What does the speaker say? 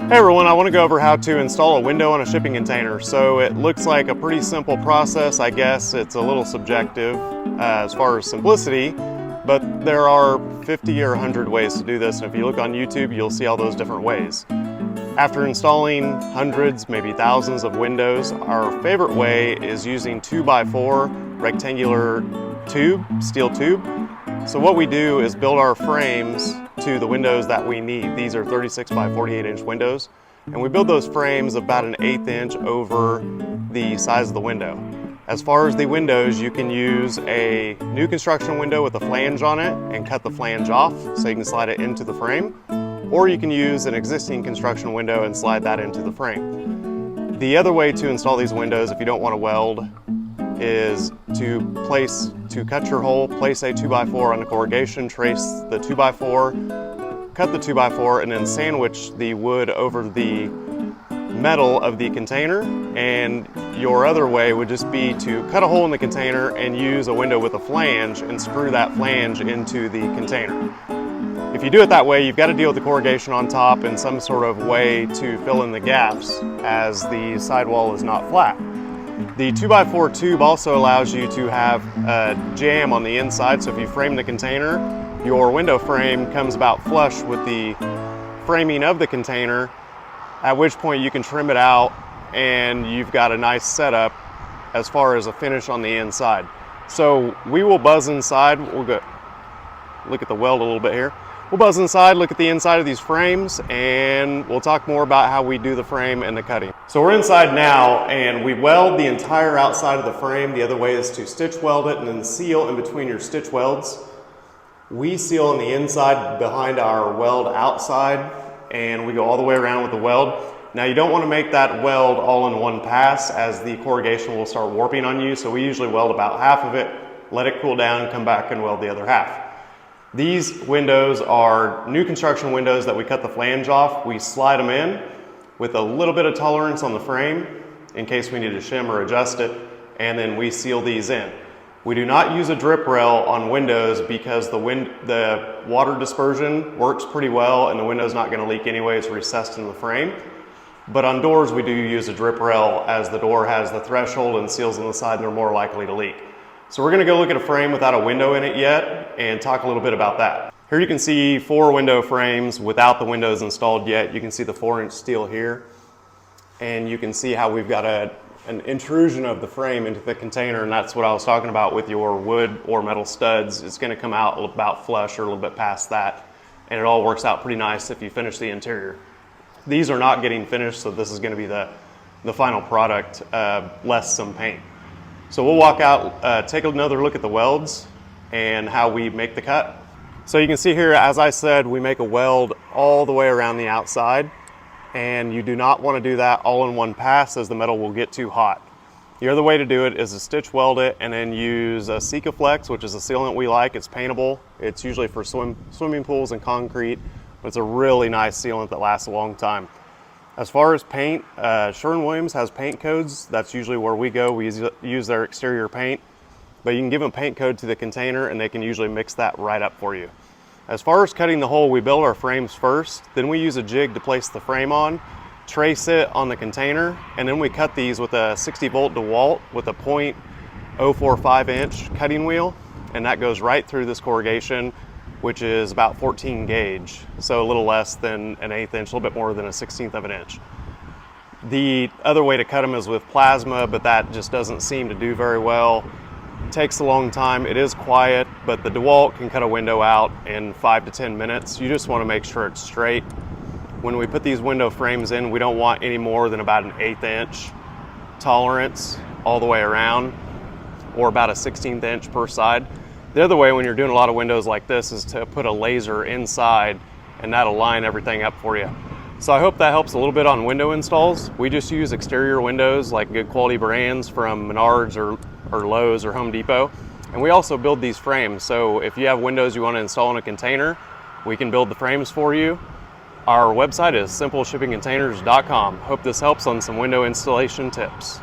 Hey everyone, I want to go over how to install a window on a shipping container. So it looks like a pretty simple process. I guess it's a little subjective as far as simplicity, but there are 50 or 100 ways to do this. And if you look on YouTube, you'll see all those different ways. After installing hundreds, maybe thousands of windows, our favorite way is using 2x4 rectangular tube, steel tube. So what we do is build our frames to the windows that we need. These are 36 by 48 inch windows, and we build those frames about an 1/8 inch over the size of the window. As far as the windows, you can use a new construction window with a flange on it and cut the flange off so you can slide it into the frame, or you can use an existing construction window and slide that into the frame. The other way to install these windows, if you don't want to weld, is to cut your hole, place a 2x4 on the corrugation, trace the 2x4, cut the 2x4, and then sandwich the wood over the metal of the container. And your other way would just be to cut a hole in the container and use a window with a flange and screw that flange into the container. If you do it that way, you've got to deal with the corrugation on top and some sort of way to fill in the gaps as the sidewall is not flat. The 2x4 tube also allows you to have a jamb on the inside, so if you frame the container, your window frame comes about flush with the framing of the container, at which point you can trim it out and you've got a nice setup as far as a finish on the inside. So we will buzz inside. We'll go look at the weld a little bit here. We'll buzz inside, look at the inside of these frames, and we'll talk more about how we do the frame and the cutting. So we're inside now, and we weld the entire outside of the frame. The other way is to stitch weld it and then seal in between your stitch welds. We seal on the inside behind our weld outside, and we go all the way around with the weld. Now you don't want to make that weld all in one pass, as the corrugation will start warping on you, so we usually weld about half of it, let it cool down, come back and weld the other half. These windows are new construction windows that we cut the flange off. We slide them in with a little bit of tolerance on the frame in case we need to shim or adjust it, and then we seal these in. We do not use a drip rail on windows because the water dispersion works pretty well and the window's not going to leak anyway. It's recessed in the frame. But on doors we do use a drip rail, as the door has the threshold and seals on the side and they're more likely to leak. So we're going to go look at a frame without a window in it yet and talk a little bit about that. Here you can see 4 window frames without the windows installed yet. You can see the 4-inch steel here, and you can see how we've got an intrusion of the frame into the container, and that's what I was talking about with your wood or metal studs. It's going to come out about flush or a little bit past that, and it all works out pretty nice if you finish the interior. These are not getting finished, so this is going to be the final product, less some paint. So we'll walk out, take another look at the welds and how we make the cut. So you can see here, as I said, we make a weld all the way around the outside, and you do not want to do that all in one pass, as the metal will get too hot. The other way to do it is to stitch weld it and then use a Sikaflex, which is a sealant we like. It's paintable. It's usually for swimming pools and concrete, but it's a really nice sealant that lasts a long time. As far as paint, Sherwin-Williams has paint codes. That's usually where we go. We use their exterior paint, but you can give them a paint code to the container and they can usually mix that right up for you. As far as cutting the hole, we build our frames first, then we use a jig to place the frame on, trace it on the container, and then we cut these with a 60-volt DeWalt with a .045 inch cutting wheel, and that goes right through this corrugation, which is about 14 gauge, so a little less than an 1/8 inch, a little bit more than a 1/16 of an inch. The other way to cut them is with plasma, but that just doesn't seem to do very well. It takes a long time. It is quiet, but the DeWalt can cut a window out in 5 to 10 minutes. You just want to make sure it's straight. When we put these window frames in, we don't want any more than about an 1/8 inch tolerance all the way around, or about a 1/16 inch per side. The other way, when you're doing a lot of windows like this, is to put a laser inside, and that'll line everything up for you. So I hope that helps a little bit on window installs. We just use exterior windows like good quality brands from Menards or Lowe's or Home Depot. And we also build these frames. So if you have windows you want to install in a container, we can build the frames for you. Our website is simpleshippingcontainers.com. Hope this helps on some window installation tips.